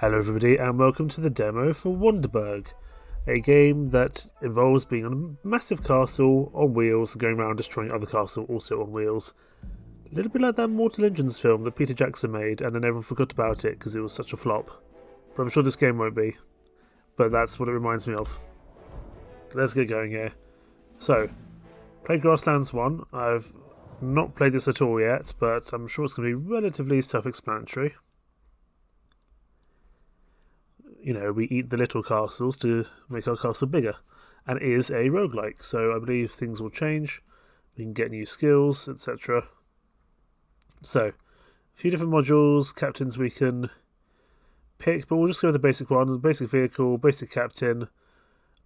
Hello everybody and welcome to the demo for Wanderburg, a game that involves being on a massive castle on wheels and going around destroying other castles also on wheels. A little bit like that Mortal Engines film that Peter Jackson made and then everyone forgot about it because it was such a flop. But I'm sure this game won't be. But that's what it reminds me of. Let's get going here. So, play Grasslands 1. I've not played this at all yet, but I'm sure it's going to be relatively self-explanatory. You know, we eat the little castles to make our castle bigger. And it is a roguelike, so I believe things will change. We can get new skills, etc. So, a few different modules, captains we can pick, but we'll just go with the basic one. The basic vehicle, basic captain,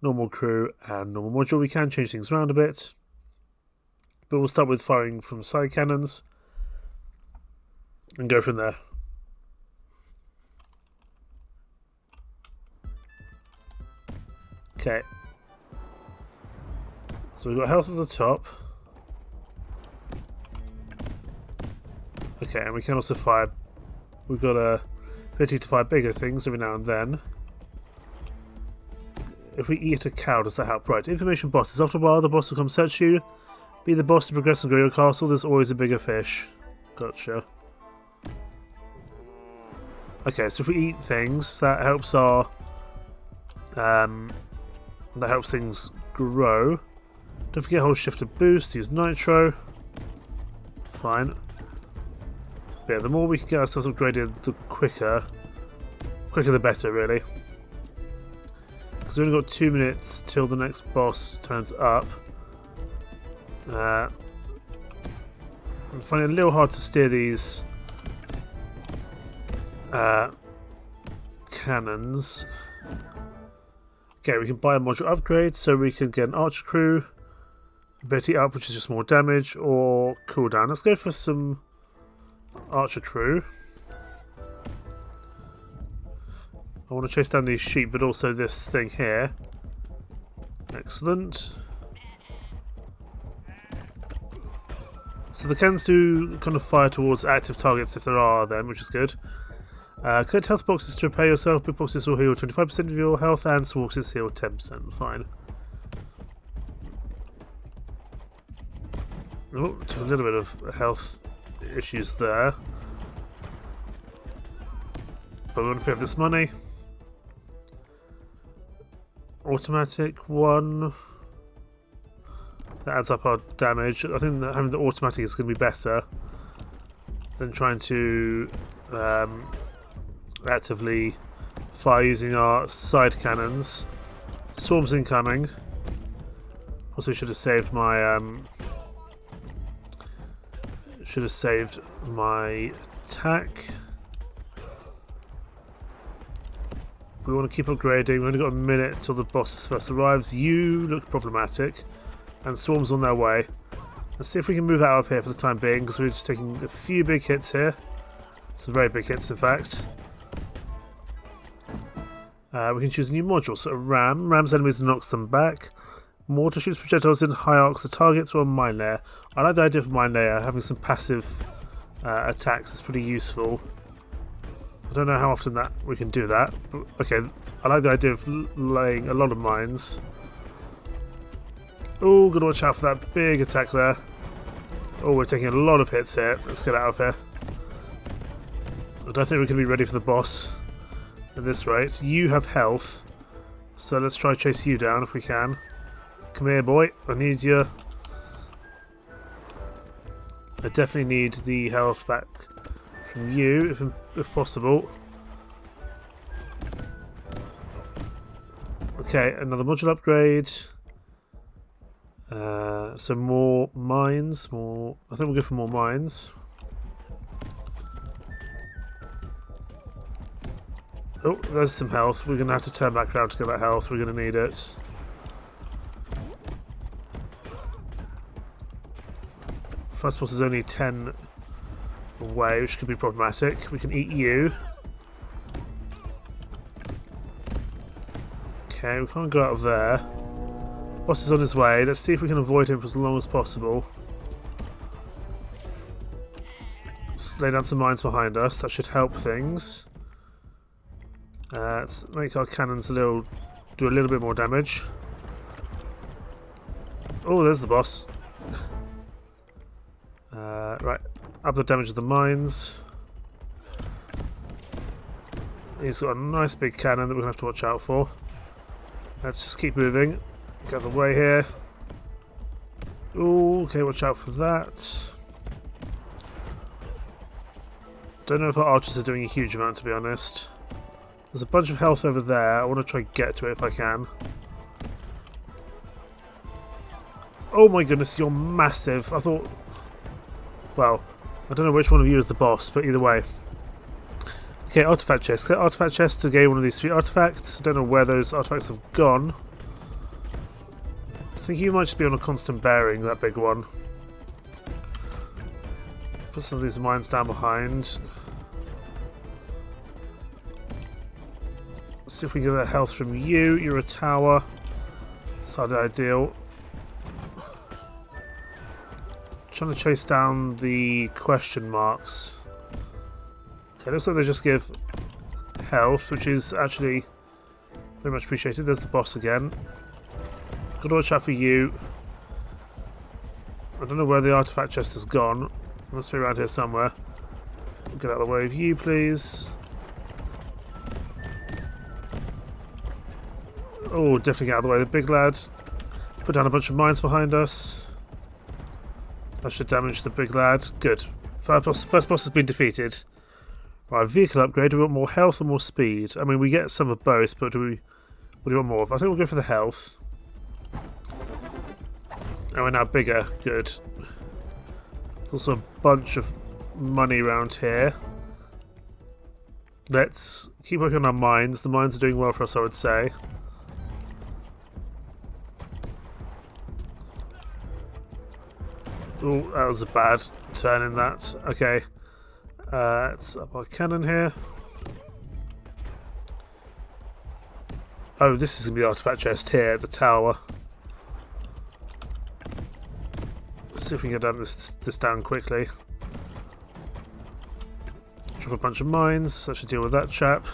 normal crew, and normal module. We can change things around a bit. But we'll start with firing from side cannons and go from there. Okay, so we've got health at the top. Okay, and we can also fire. We've got a ability to fire bigger things every now and then. If we eat a cow, does that help? Right, information bosses. After a while, the boss will come search you. Be the boss to progress and grow your castle. There's always a bigger fish. Gotcha. Okay, so if we eat things, that helps our that helps things grow. Don't forget hold shift to boost, use nitro. Fine. But yeah, the more we can get ourselves upgraded, the quicker the better, really. Because we've only got 2 minutes till the next boss turns up. I'm finding it a little hard to steer these cannons. Okay, we can buy a module upgrade, so we can get an archer crew, ability up, which is just more damage, or cooldown. Let's go for some archer crew. I want to chase down these sheep, but also this thing here. Excellent. So the cannons do kind of fire towards active targets if there are them, which is good. Collect health boxes to repair yourself. Big boxes will heal 25% of your health, and small boxes heal 10%. Fine. Oh, took a little bit of health issues there. But we want to pay up this money. Automatic one. That adds up our damage. I think that having the automatic is going to be better than trying to actively fire using our side cannons. Swarms incoming. Also should have saved my attack. We want to keep upgrading. We've only got a minute till the boss first arrives. You look problematic. And swarms on their way. Let's see if we can move out of here for the time being, because we're just taking a few big hits here. Some very big hits, in fact. We can choose a new module. So a ram. Rams enemies and knocks them back. Mortar shoots projectiles in high arcs at targets, or a mine layer. I like the idea of mine layer. Having some passive attacks is pretty useful. I don't know how often that we can do that. But, okay, I like the idea of laying a lot of mines. Oh, gotta watch out for that big attack there. Oh, we're taking a lot of hits here. Let's get out of here. I don't think we're going to be ready for the boss at this rate. You have health, so let's try to chase you down if we can. Come here, boy. I need you. I definitely need the health back from you, if possible. Okay, another module upgrade. So more mines, I think we'll go for more mines. Oh, there's some health. We're going to have to turn back around to get that health. We're going to need it. First boss is only 10 away, which could be problematic. We can eat you. Okay, we can't go out of there. Boss is on his way. Let's see if we can avoid him for as long as possible. Let's lay down some mines behind us. That should help things. Let's make our cannons do a little bit more damage. Oh, there's the boss. Right, up the damage of the mines. He's got a nice big cannon that we're going to have to watch out for. Let's just keep moving. Get out of the way here. Ooh, okay, watch out for that. Don't know if our archers are doing a huge amount, to be honest. There's a bunch of health over there. I want to try and get to it if I can. Oh my goodness, you're massive. I thought... Well, I don't know which one of you is the boss, but either way. Okay, artifact chest. Get artifact chest to gain one of these 3 artifacts. I don't know where those artifacts have gone. I think you might just be on a constant bearing, that big one. Put some of these mines down behind. See if we can get that health from you. You're a tower. It's hardly ideal. Trying to chase down the question marks. Okay, looks like they just give health, which is actually very much appreciated. There's the boss again. Gotta watch out for you. I don't know where the artifact chest has gone. It must be around here somewhere. Get out of the way of you, please. Oh, definitely get out of the way of the big lad. Put down a bunch of mines behind us. That should damage the big lad. Good. First boss has been defeated. Right, vehicle upgrade. Do we want more health or more speed? I mean, we get some of both, but what do we want more of? I think we'll go for the health. And we're now bigger. Good. There's also a bunch of money around here. Let's keep working on our mines. The mines are doing well for us, I would say. Oh, that was a bad turn in that. Okay. Let's up our cannon here. Oh, this is going to be the artifact chest here at the tower. Let's see if we can get this down quickly. Drop a bunch of mines, so that should deal with that chap.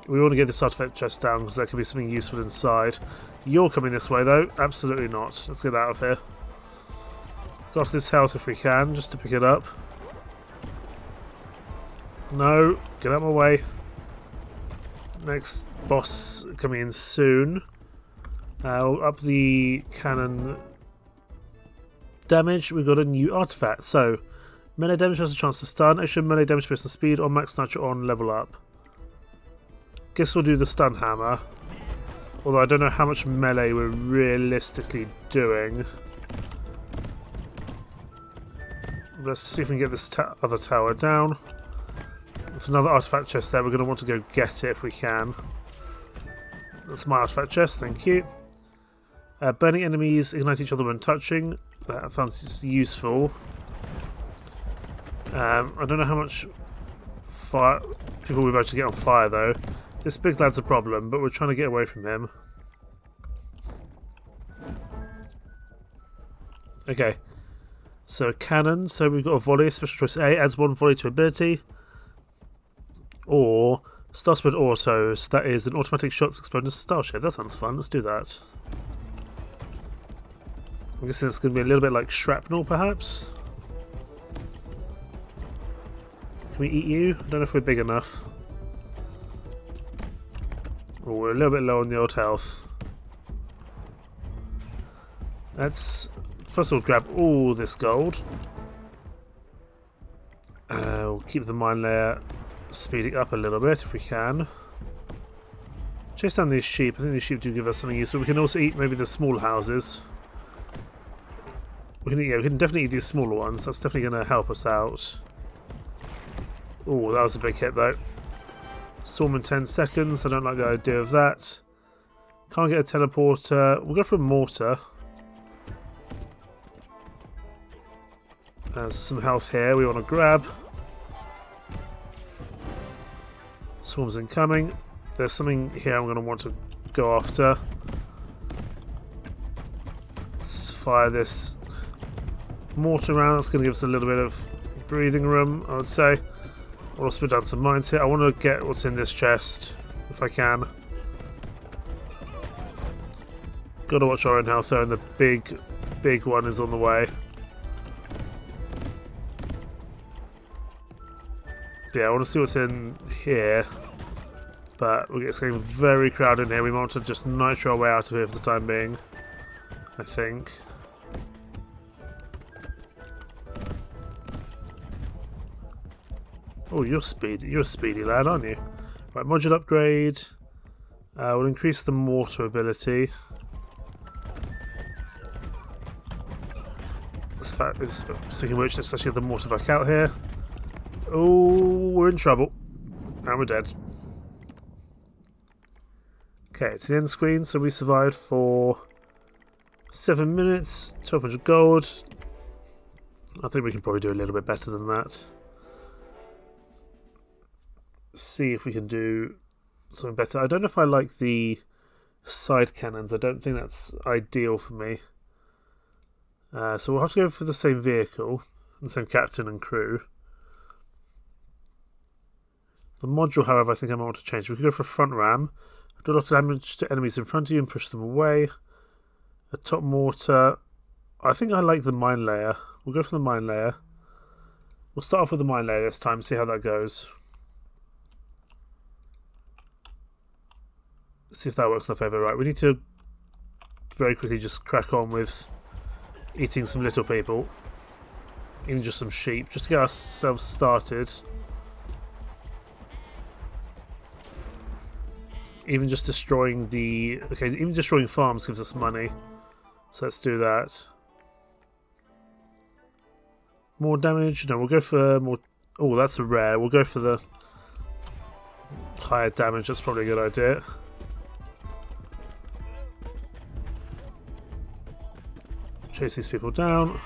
We want to get this artifact chest down because there could be something useful inside. You're coming this way though? Absolutely not. Let's get out of here. Got this health if we can, just to pick it up. No, get out of my way. Next boss coming in soon. We'll up the cannon damage. We've got a new artifact. So, melee damage has a chance to stun, extra melee damage based on speed, or max nitro on level up. Guess we'll do the stun hammer. Although I don't know how much melee we're realistically doing. Let's see if we can get this other tower down. There's another artifact chest there. We're going to want to go get it if we can. That's my artifact chest, thank you. Burning enemies ignite each other when touching. That sounds useful. I don't know how much fire people we've actually get on fire though. This big lad's a problem, but we're trying to get away from him. Okay. So cannon, so we've got a volley, special choice A, adds 1 volley to ability. Or Star Spread Auto, so that is an automatic shots exploding starship. That sounds fun, let's do that. I'm guessing it's going to be a little bit like shrapnel, perhaps? Can we eat you? I don't know if we're big enough. Oh, we're a little bit low on the old health. Let's first of all grab all this gold. We'll keep the mine layer speeding up a little bit if we can. Chase down these sheep. I think these sheep do give us something useful. We can also eat maybe the small houses. We can definitely eat these smaller ones. That's definitely going to help us out. Oh, that was a big hit though. Storm in 10 seconds. I don't like the idea of that. Can't get a teleporter. We'll go for a mortar. There's some health here we want to grab. Swarms incoming. There's something here I'm going to want to go after. Let's fire this mortar around. That's going to give us a little bit of breathing room, I would say. I'll also put down some mines here. I want to get what's in this chest, if I can. Gotta watch our own health though, and the big one is on the way. Yeah, I want to see what's in here. But it's getting very crowded in here. We want to just nitro our way out of here for the time being, I think. Oh, you're speedy. You're a speedy lad, aren't you? Right, module upgrade. We'll increase the mortar ability. Speaking of which, let's actually get the mortar back out here. Oh, we're in trouble. And we're dead. Okay, it's the end screen, so we survived for 7 minutes, 1200 gold. I think we can probably do a little bit better than that. See if we can do something better. I don't know if I like the side cannons. I don't think that's ideal for me. So we'll have to go for the same vehicle, the same captain and crew. The module, however, I think I might want to change. We could go for a front ram. Do a lot of damage to enemies in front of you and push them away. A top mortar. I think I like the mine layer. We'll go for the mine layer. We'll start off with the mine layer this time, see how that goes. See if that works in our favour. Right, we need to very quickly just crack on with eating some little people. Even just some sheep, just to get ourselves started. Even just destroying the... Okay, even destroying farms gives us money. So let's do that. More damage? No, we'll go for more... Oh, that's a rare. We'll go for the higher damage. That's probably a good idea. Chase these people down.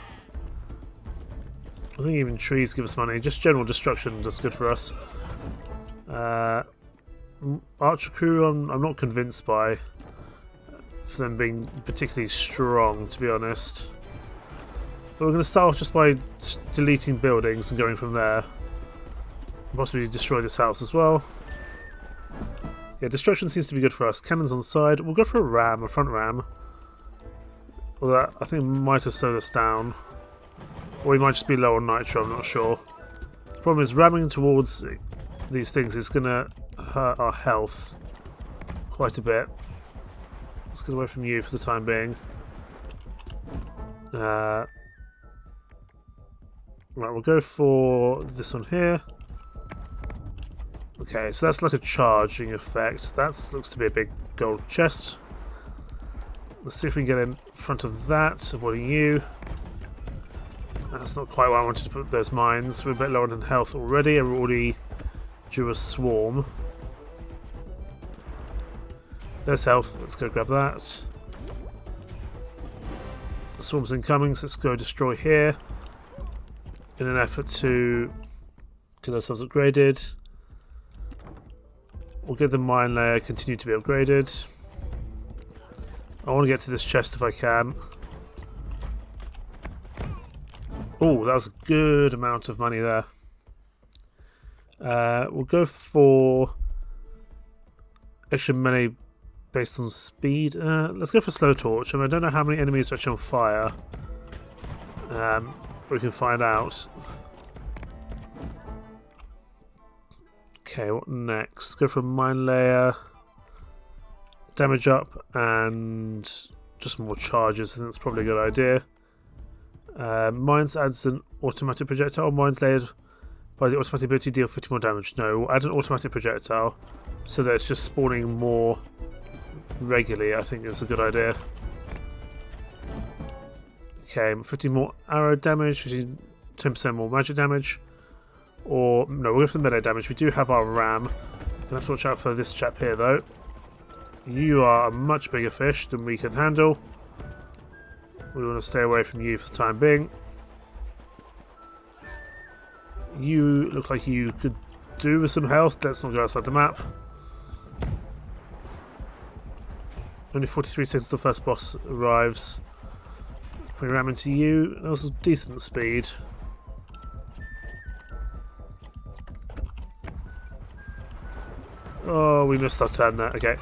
I think even trees give us money. Just general destruction does good for us. Archer crew, I'm not convinced by for them being particularly strong, to be honest. But we're going to start off just by deleting buildings and going from there. Possibly destroy this house as well. Yeah, destruction seems to be good for us. Cannons on the side. We'll go for a ram, a front ram. Although I think it might have slowed us down. Or we might just be low on nitro, I'm not sure. The problem is ramming towards these things is going to hurt our health quite a bit. Let's get away from you for the time being. Right, we'll go for this one here. Okay, so that's like a charging effect. That looks to be a big gold chest. Let's see if we can get in front of that, avoiding you. That's not quite where I wanted to put those mines. We're a bit lower on health already, and we're already due a swarm. There's health. Let's go grab that. The swarm's incoming, so let's go destroy here in an effort to get ourselves upgraded. We'll get the mine layer, continue to be upgraded. I want to get to this chest if I can. Oh, that was a good amount of money there. We'll go for extra melee based on speed. Let's go for slow torch. I mean, I don't know how many enemies are actually on fire. But we can find out. Okay, what next? Go for mine layer. Damage up and just more charges. I think that's probably a good idea. Mines adds an automatic projectile. Mines layered by the automatic ability deal 50 more damage. No, we'll add an automatic projectile so that it's just spawning more regularly. I think is a good idea. Okay, 50 more arrow damage, 10% more magic damage. Or, no, we'll go for the melee damage. We do have our ram. Gonna have to watch out for this chap here, though. You are a much bigger fish than we can handle. We want to stay away from you for the time being. You look like you could do with some health. Let's not go outside the map. Only 43 seconds till the first boss arrives. Can we ram into you? That was a decent speed. Oh, we missed our turn there. Okay.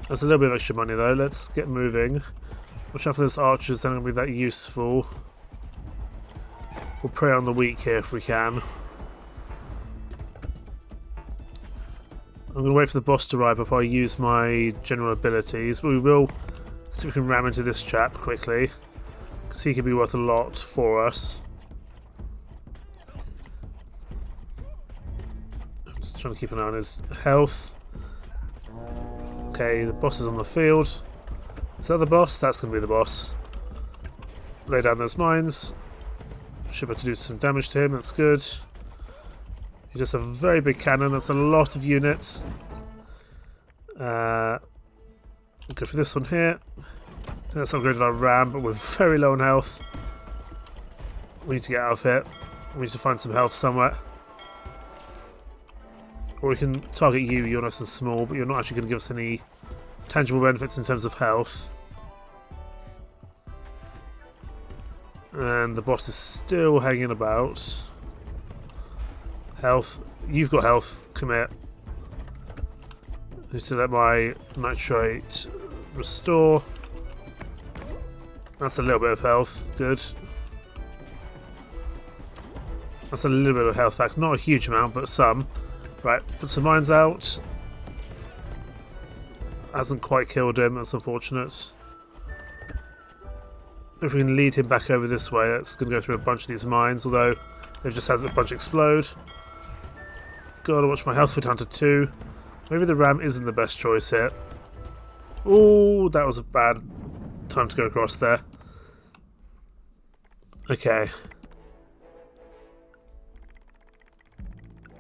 That's a little bit of extra money though. Let's get moving. Watch out for those archers, they're not going to be that useful. We'll prey on the weak here if we can. I'm going to wait for the boss to arrive before I use my general abilities, but we will see if we can ram into this chap quickly, because he could be worth a lot for us. I'm just trying to keep an eye on his health. Okay, the boss is on the field. Is that the boss? That's going to be the boss. Lay down those mines. Should be able to do some damage to him, that's good. He just has a very big cannon, that's a lot of units. We'll go for this one here. That's upgraded our ram, but we're very low on health. We need to get out of here. We need to find some health somewhere. Or we can target you, you're nice and small, but you're not actually going to give us any tangible benefits in terms of health. And the boss is still hanging about. Health. You've got health. Come here. I need to let my nitrate restore. That's a little bit of health. Good. That's a little bit of health back. Not a huge amount, but some. Right, put some mines out. Hasn't quite killed him. That's unfortunate. If we can lead him back over this way, that's going to go through a bunch of these mines, although they've just had a bunch explode. Gotta watch my health, we're down to 2. Maybe the ram isn't the best choice here. Oh, that was a bad time to go across there. Okay.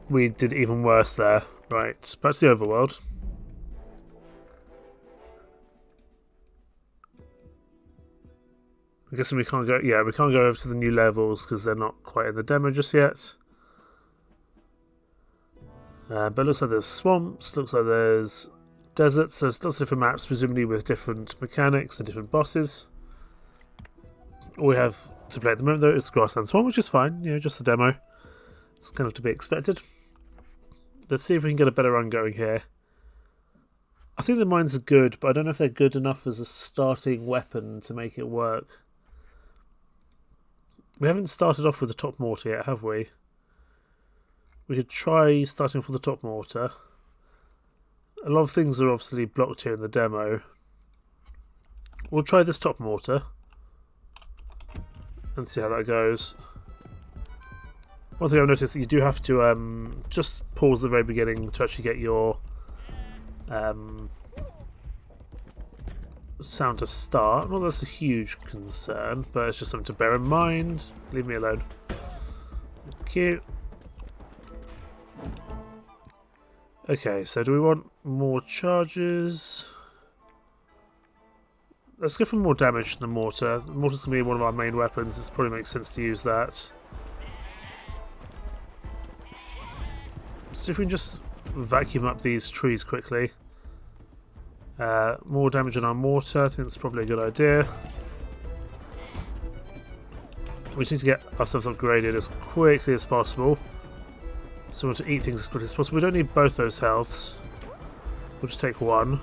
We did even worse there. Right, back to the overworld. I'm guessing we can't go. Yeah, we can't go over to the new levels because they're not quite in the demo just yet. But it looks like there's swamps. Looks like there's deserts. There's lots of different maps, presumably with different mechanics and different bosses. All we have to play at the moment, though, is the grassland swamp, which is fine. You know, just the demo. It's kind of to be expected. Let's see if we can get a better run going here. I think the mines are good, but I don't know if they're good enough as a starting weapon to make it work. We haven't started off with the top mortar yet, have we? We could try starting off with the top mortar. A lot of things are obviously blocked here in the demo. We'll try this top mortar and see how that goes. One thing I've noticed that you do have to just pause at the very beginning to actually get your sound to start. Well, that's a huge concern, but it's just something to bear in mind. Leave me alone. Thank you. Okay, so do we want more charges? Let's go for more damage to the mortar. The mortar's going to be one of our main weapons. It probably makes sense to use that. See if we can just vacuum up these trees quickly. More damage on our mortar. I think that's probably a good idea. We just need to get ourselves upgraded as quickly as possible. So we want to eat things as quickly as possible. We don't need both those healths. We'll just take one.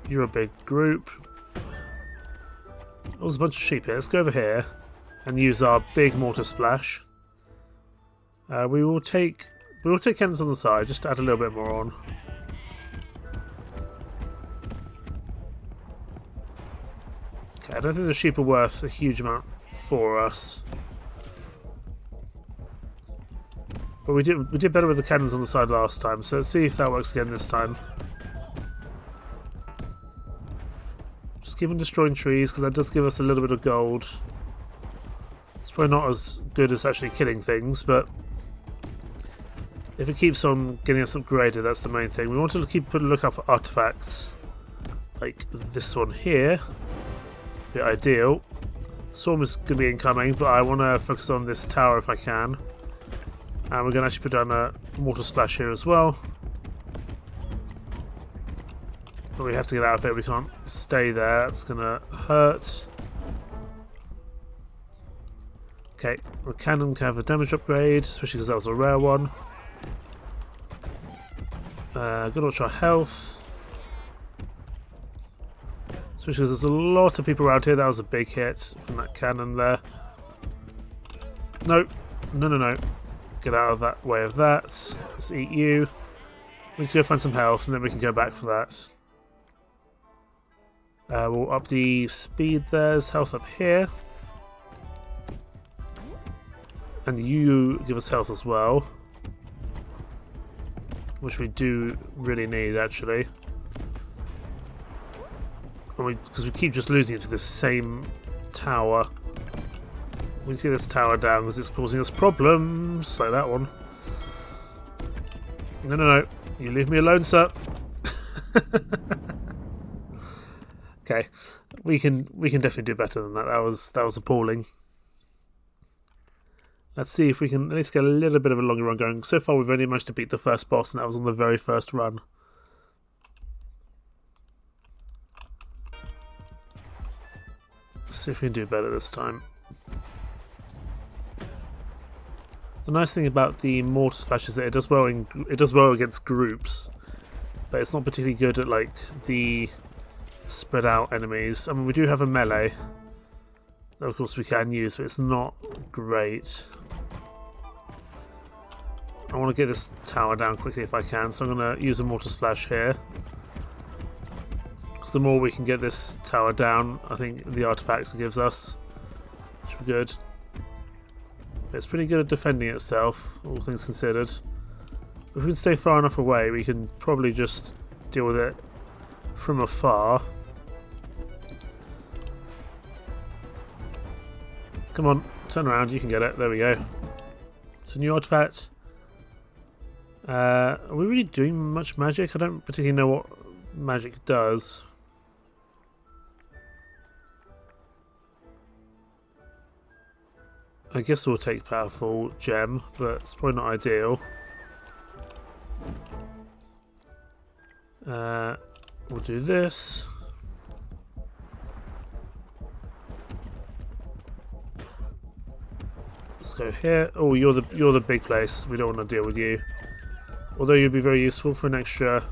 You're a big group. Oh, there's a bunch of sheep here. Let's go over here and use our big mortar splash. We will take cannons on the side, just to add a little bit more on. Okay, I don't think the sheep are worth a huge amount for us. But we did better with the cannons on the side last time, so let's see if that works again this time. Just keep on destroying trees, because that does give us a little bit of gold. It's probably not as good as actually killing things, but if it keeps on getting us upgraded, that's the main thing. We want to keep putting a lookout for artifacts, like this one here. Be ideal. Storm is going to be incoming, but I want to focus on this tower if I can. And we're going to actually put down a mortar splash here as well. But we have to get out of it. We can't stay there. That's going to hurt. Okay, the cannon can have a damage upgrade, especially because that was a rare one. Good watch our health. Especially because there's a lot of people around here. That was a big hit from that cannon there. No. No, no, no. Get out of that way of that. Let's eat you. We need to go find some health and then we can go back for that. We'll up the speed. There's health up here. And you give us health as well. Which we do really need, actually. Because we keep just losing it to this same tower. We need to get this tower down because it's causing us problems. Like that one. No, no, no. You leave me alone, sir. Okay. We can definitely do better than that. That was appalling. Let's see if we can at least get a little bit of a longer run going. So far we've only managed to beat the first boss, and that was on the very first run. Let's see if we can do better this time. The nice thing about the mortar splash is that it does well against groups, but it's not particularly good at like the spread out enemies. I mean, we do have a melee that of course we can use, but it's not great. I want to get this tower down quickly if I can, so I'm going to use a mortar splash here. Because the more we can get this tower down, I think the artifacts it gives us should be good. But it's pretty good at defending itself, all things considered. If we can stay far enough away, we can probably just deal with it from afar. Come on, turn around, you can get it. There we go. It's a new artifact. Are we really doing much magic? I don't particularly know what magic does. I guess we'll take powerful gem, but it's probably not ideal. We'll do this. Let's go here. Oh, you're the big place. We don't want to deal with you. Although you'd be very useful for an extra,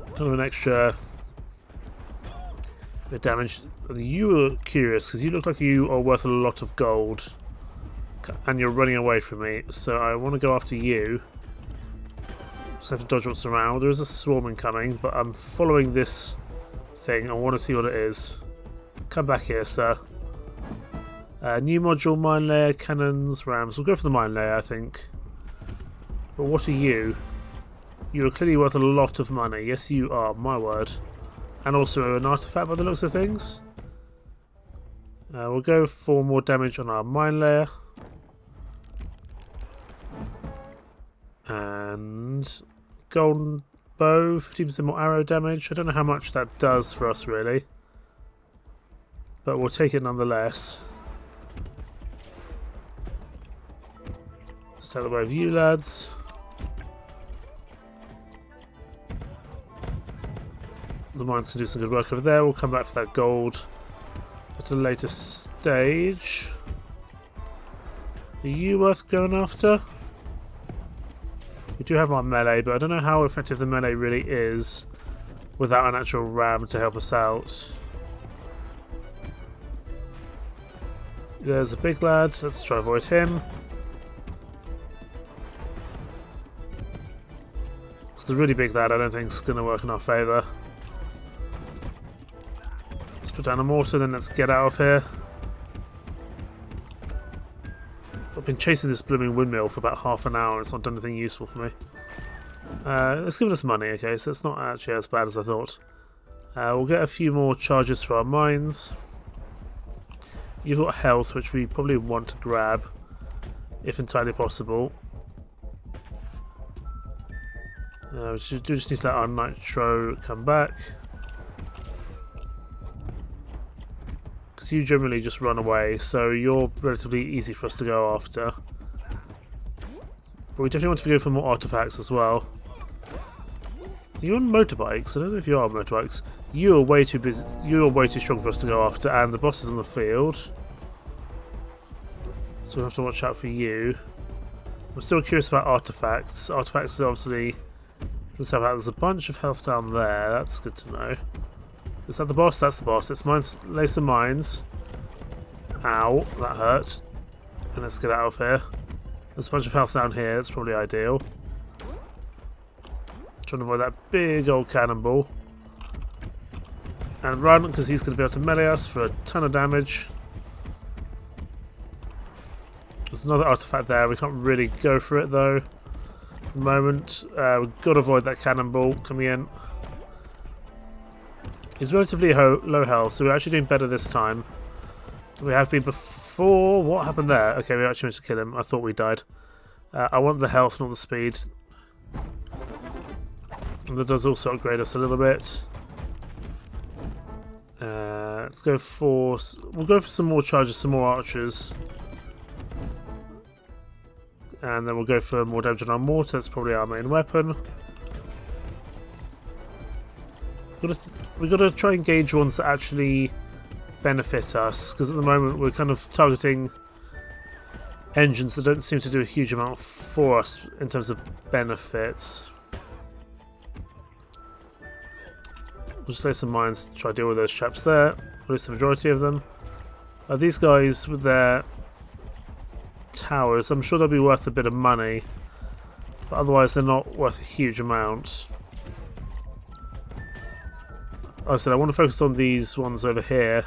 kind of an extra bit of damage. You were curious because you look like you are worth a lot of gold, and you're running away from me. So I want to go after you. Just have to dodge what's around. There is a swarm incoming, but I'm following this thing. I want to see what it is. Come back here, sir. New module, mine layer, cannons, rams. We'll go for the mine layer, I think. But what are you? You are clearly worth a lot of money. Yes, you are. My word. And also an artifact by the looks of things. We'll go for more damage on our mine layer. And golden bow, 15% more arrow damage. I don't know how much that does for us, really. But we'll take it nonetheless. Just out of the way of you, lads. The mines can do some good work over there. We'll come back for that gold at a later stage. Are you worth going after? We do have our melee, but I don't know how effective the melee really is without an actual ram to help us out. There's a big lad. Let's try to avoid him. Because the really big lad I don't think is going to work in our favour. Let's put down a mortar, then let's get out of here. I've been chasing this blooming windmill for about half an hour and it's not done anything useful for me. It's given us money, okay, so it's not actually as bad as I thought. We'll get a few more charges for our mines. You've got health, which we probably want to grab, if entirely possible. We just need to let our nitro come back. Because you generally just run away, so you're relatively easy for us to go after. But we definitely want to go for more artifacts as well. Are you on motorbikes? I don't know if you are on motorbikes. You are way too busy. You are way too strong for us to go after, and the boss is on the field. So we'll have to watch out for you. I'm still curious about artifacts. Artifacts are obviously... Let's have that. There's a bunch of health down there. That's good to know. Is that the boss? That's the boss. Let's lay some mines. Ow, that hurt. And let's get out of here. There's a bunch of health down here. That's probably ideal. Trying to avoid that big old cannonball. And run, because he's going to be able to melee us for a ton of damage. There's another artifact there. We can't really go for it though. At the moment, we've got to avoid that cannonball coming in. He's relatively low health, so we're actually doing better this time than we have been before. What happened there? Okay, we actually managed to kill him. I thought we died. I want the health, not the speed. And that does also upgrade us a little bit. Let's go for... We'll go for some more charges, some more archers. And then we'll go for more damage on our mortar. That's probably our main weapon. We've got to try and engage ones that actually benefit us, because at the moment we're kind of targeting engines that don't seem to do a huge amount for us in terms of benefits. We'll just lay some mines to try to deal with those chaps there, at least the majority of them. These guys with their towers, I'm sure they'll be worth a bit of money, but otherwise they're not worth a huge amount. Like I said, I want to focus on these ones over here,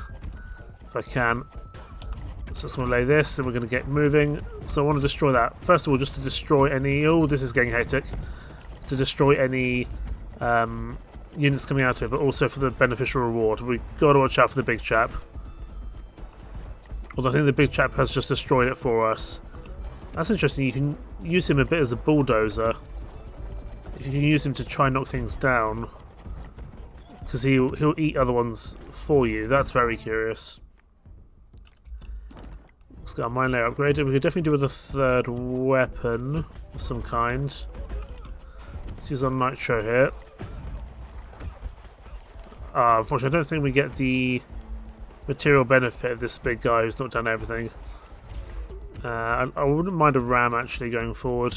if I can. So I'm going to lay this, and we're going to get moving. So I want to destroy that. First of all, just to destroy any... Oh, this is getting hectic. To destroy any units coming out of it, but also for the beneficial reward. We've got to watch out for the big chap. Although I think the big chap has just destroyed it for us. That's interesting. You can use him a bit as a bulldozer. If you can use him to try and knock things down, because he'll eat other ones for you. That's very curious. Let's get our mine layer upgraded. We could definitely do with a third weapon of some kind. Let's use our nitro here. Unfortunately, I don't think we get the material benefit of this big guy who's not done everything. I wouldn't mind a ram actually going forward.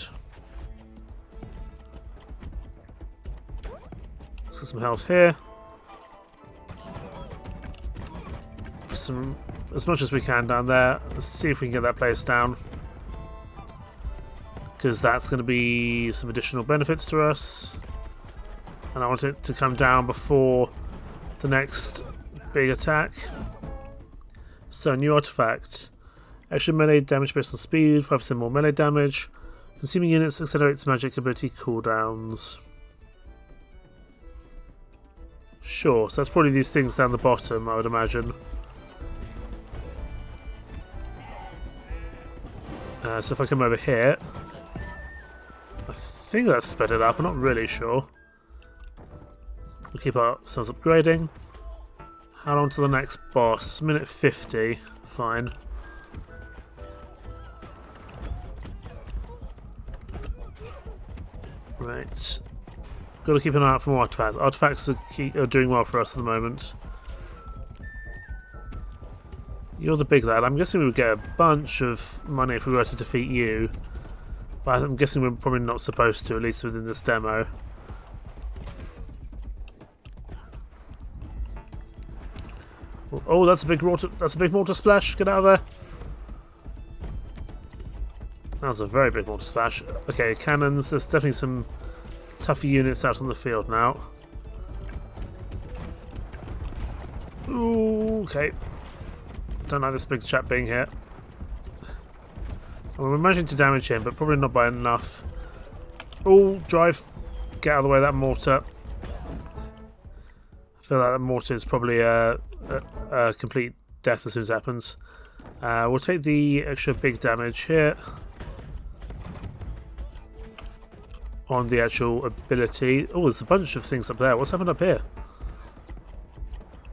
Let's get some health here. As much as we can down there. Let's see if we can get that place down, because that's going to be some additional benefits to us, and I want it to come down before the next big attack. So, new artifact. Extra melee damage based on speed, 5% more melee damage. Consuming units accelerates magic ability cooldowns. Sure, so that's probably these things down the bottom, I would imagine. So if I come over here, I think that's sped it up, I'm not really sure. We'll keep ourselves upgrading. How long to the next boss? Minute 50, fine. Right. Got to keep an eye out for more artifacts. Artifacts are doing well for us at the moment. You're the big lad. I'm guessing we would get a bunch of money if we were to defeat you. But I'm guessing we're probably not supposed to, at least within this demo. Oh, that's a big mortar splash. Get out of there. That was a very big mortar splash. Okay, cannons. There's definitely some tougher units out on the field now. Ooh, okay. Don't like this big chap being here. We're managing to damage him, but probably not by enough. Oh, drive. Get out of the way of that mortar. I feel like that mortar is probably a complete death as soon as it happens. We'll take the extra big damage here on the actual ability. Oh, there's a bunch of things up there. What's happened up here?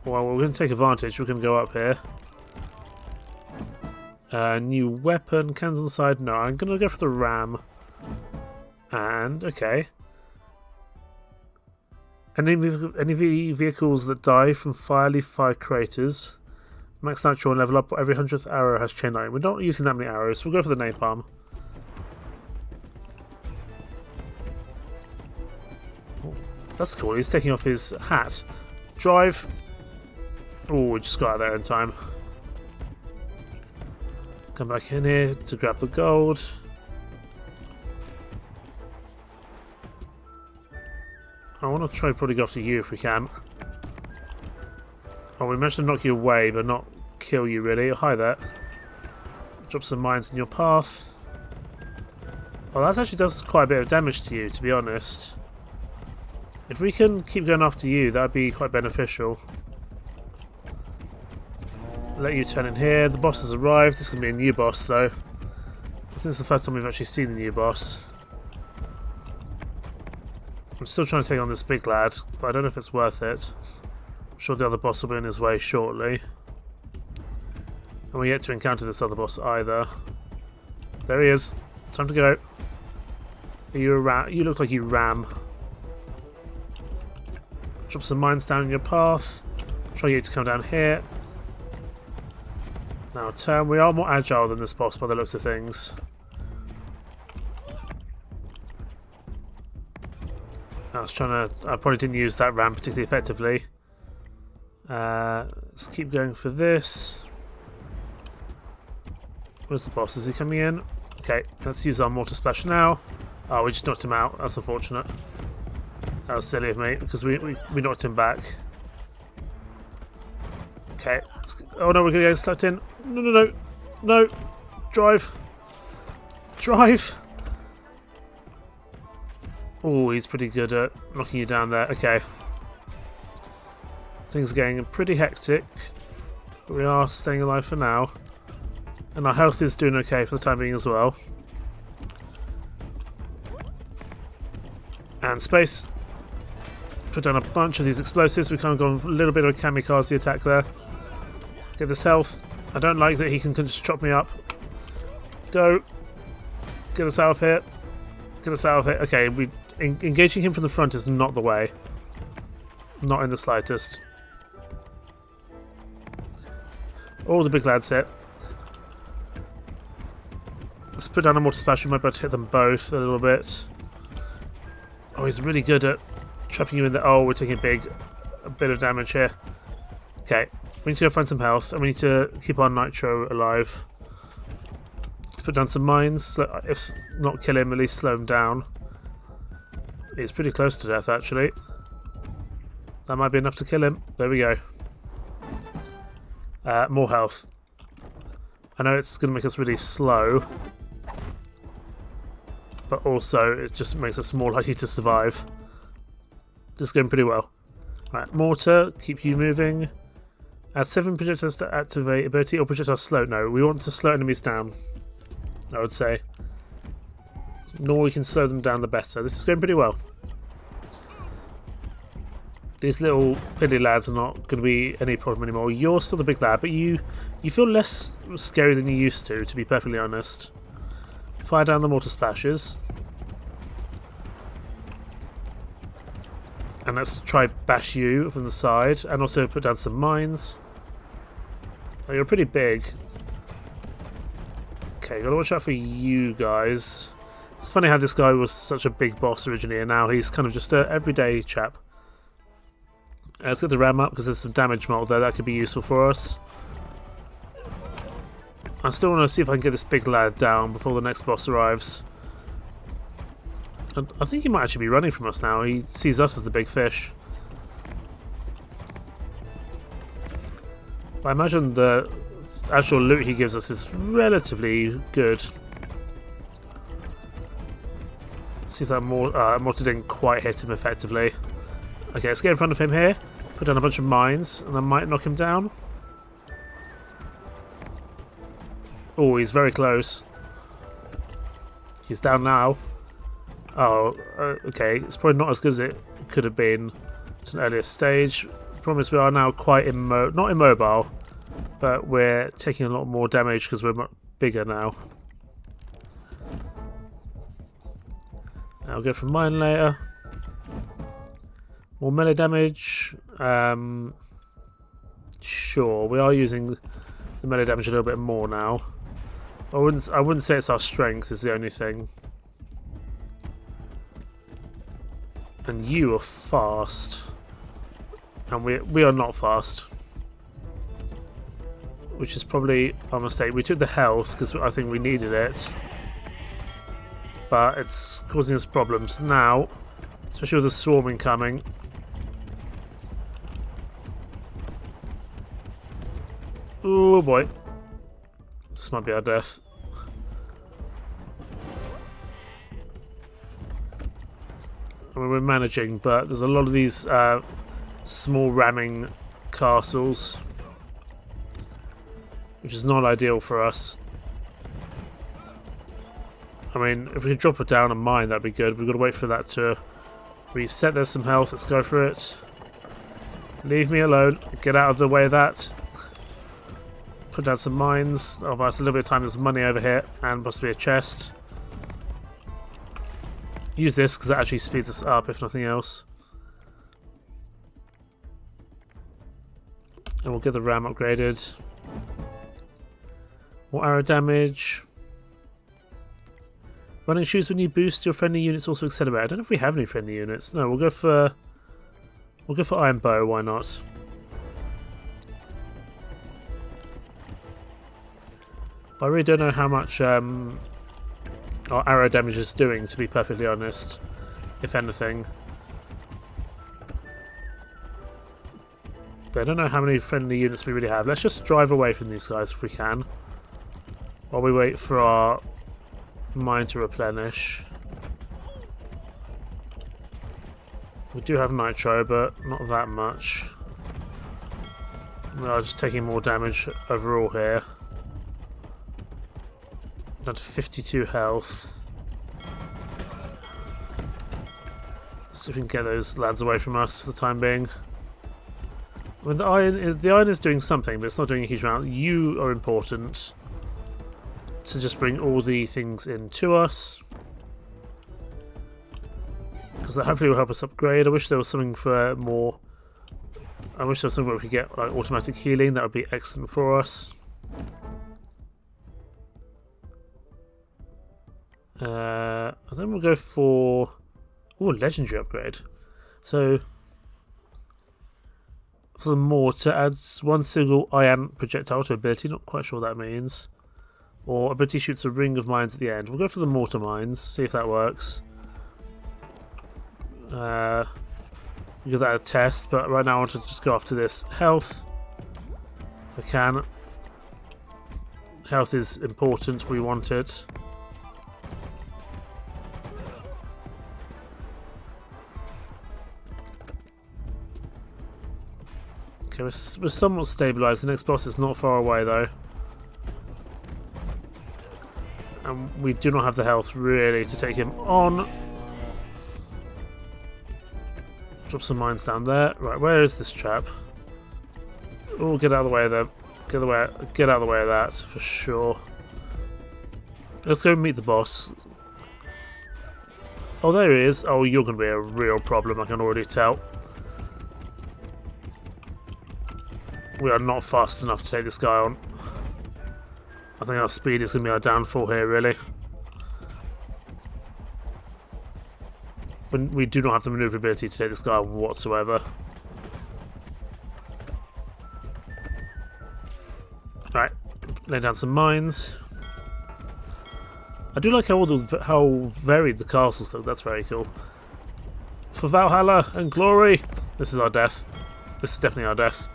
Well, we're going to take advantage. We're going to go up here. New weapon, cannons on the side. No, I'm going to go for the ram. And, okay. Any vehicles that die from fire leave fire craters. Max nitro and level up. Every 100th arrow has chain lightning. We're not using that many arrows. We'll go for the napalm. Oh, that's cool. He's taking off his hat. Drive. Oh, we just got out there in time. Come back in here to grab the gold. I want to try probably go after you if we can. Oh, we managed to knock you away, but not kill you really. Oh, hi there. Drop some mines in your path. Oh, that actually does quite a bit of damage to you, to be honest. If we can keep going after you, that'd be quite beneficial. Let you turn in here. The boss has arrived. This is going to be a new boss, though. I think it's the first time we've actually seen the new boss. I'm still trying to take on this big lad, but I don't know if it's worth it. I'm sure the other boss will be on his way shortly. And we're yet to encounter this other boss either. There he is. Time to go. Are you a ram? You look like you ram. Drop some mines down in your path. Try to get you to come down here. Now turn. We are more agile than this boss by the looks of things. I probably didn't use that ram particularly effectively. Let's keep going for this. Where's the boss? Is he coming in? Okay, let's use our mortar splash now. Oh, we just knocked him out. That's unfortunate. That was silly of me because we knocked him back. Okay. Oh no, we're going to get stuck in. No, no, no. No. Drive. Drive. Oh, he's pretty good at knocking you down there. Okay. Things are getting pretty hectic. But we are staying alive for now. And our health is doing okay for the time being as well. And space. Put down a bunch of these explosives. We kind of got a little bit of a kamikaze attack there. Get this health. I don't like that he can just chop me up. Go. Get us out of here. Get us out of it. Okay, engaging him from the front is not the way. Not in the slightest. All the big lads hit. Let's put down a mortar splash. We might be able to hit them both a little bit. Oh, he's really good at trapping you in there. Oh, we're taking a bit of damage here. Okay, we need to go find some health, and we need to keep our nitro alive. Let's put down some mines. If not kill him, at least slow him down. He's pretty close to death, actually. That might be enough to kill him. There we go. More health. I know it's going to make us really slow, but also it just makes us more likely to survive. This is going pretty well. Right, mortar, keep you moving. Add 7 projectiles to activate ability or projectile slow. No, we want to slow enemies down, I would say. The more we can slow them down, the better. This is going pretty well. These little piddly lads are not going to be any problem anymore. You're still the big lad, but you feel less scary than you used to be perfectly honest. Fire down the mortar splashes. And let's try bash you from the side, and also put down some mines. Oh, you're pretty big. Okay, gotta watch out for you guys. It's funny how this guy was such a big boss originally, and now he's kind of just an everyday chap. Let's get the ram up because there's some damage mold there that could be useful for us. I still want to see if I can get this big lad down before the next boss arrives. And I think he might actually be running from us now. He sees us as the big fish. I imagine the actual loot he gives us is relatively good. Let's see if that mortar didn't quite hit him effectively. Okay, let's get in front of him here. Put down a bunch of mines, and that might knock him down. Oh, he's very close. He's down now. Oh, okay. It's probably not as good as it could have been at an earlier stage. Problem is we are now quite not immobile, but we're taking a lot more damage because we're much bigger now. I'll go for mine later. More melee damage. Sure. sure. We are using the melee damage a little bit more now. I wouldn't say it's our strength is the only thing. And you are fast. And we are not fast. Which is probably our mistake. We took the health because I think we needed it. But it's causing us problems now. Especially with the swarming coming. Oh boy. This might be our death. I mean, we're managing, but there's a lot of these small ramming castles, which is not ideal for us. I mean, if we could drop it down and mine, that'd be good. We've got to wait for that to reset. There's some health. Let's go for it. Leave me alone. Get out of the way of that. Put down some mines. Oh, that's a little bit of time. There's money over here and possibly a chest. Use this because that actually speeds us up, if nothing else. And we'll get the ram upgraded. More arrow damage. Running shoes when you boost your friendly units also accelerate. I don't know if we have any friendly units. No, we'll go for iron bow. Why not? I really don't know how much our arrow damage is doing, to be perfectly honest, if anything. But I don't know how many friendly units we really have. Let's just drive away from these guys if we can, while we wait for our mine to replenish. We do have nitro, but not that much. We are just taking more damage overall here. Down to 52 health. See if we can get those lads away from us for the time being. I mean, the iron is doing something, but it's not doing a huge amount. You are important to just bring all the things in to us, because that hopefully will help us upgrade. I wish there was something for more. I wish there was something where we could get like automatic healing. That would be excellent for us. I think we'll go for legendary upgrade. So for the mortar, adds one single iron projectile to ability. Not quite sure what that means. Or ability shoots a ring of mines at the end. We'll go for the mortar mines. See if that works. We'll give that a test. But right now I want to just go after this health, if I can. Health is important. We want it. Okay, we're somewhat stabilised. The next boss is not far away though. And we do not have the health really to take him on. Drop some mines down there. Right, where is this chap? Oh, get out of the way of them. Get out of the way of that for sure. Let's go meet the boss. Oh, there he is. Oh, you're going to be a real problem, I can already tell. We are not fast enough to take this guy on. I think our speed is going to be our downfall here, really. When we do not have the maneuverability to take this guy on whatsoever. Right, lay down some mines. I do like how varied the castles look. That's very cool. For Valhalla and glory. This is our death. This is definitely our death.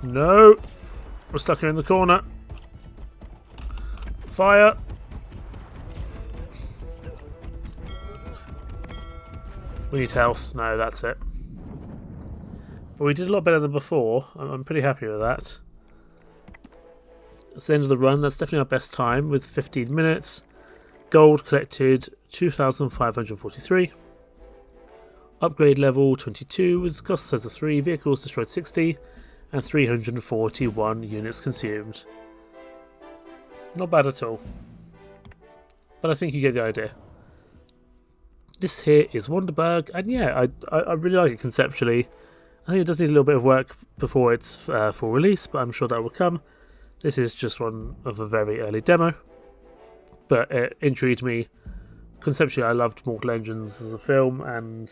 No! We're stuck here in the corner. Fire! We need health. No, that's it. But we did a lot better than before. I'm pretty happy with that. That's the end of the run. That's definitely our best time with 15 minutes. Gold collected 2,543. Upgrade level 22 with cost size of 3. Vehicles destroyed 60. And 341 units consumed. Not bad at all. But I think you get the idea. This here is Wanderburg, and yeah, I really like it conceptually. I think it does need a little bit of work before its full release, but I'm sure that will come. This is just one of a very early demo, but it intrigued me. Conceptually, I loved Mortal Engines as a film, and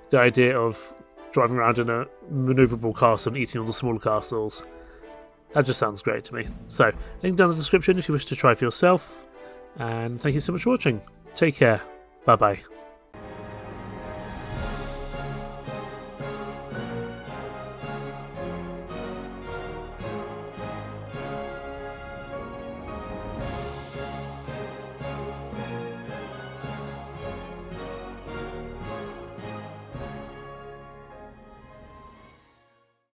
the idea of driving around in a manoeuvrable castle and eating all the smaller castles, that just sounds great to me. So, link down in the description if you wish to try for yourself, and thank you so much for watching. Take care. Bye bye.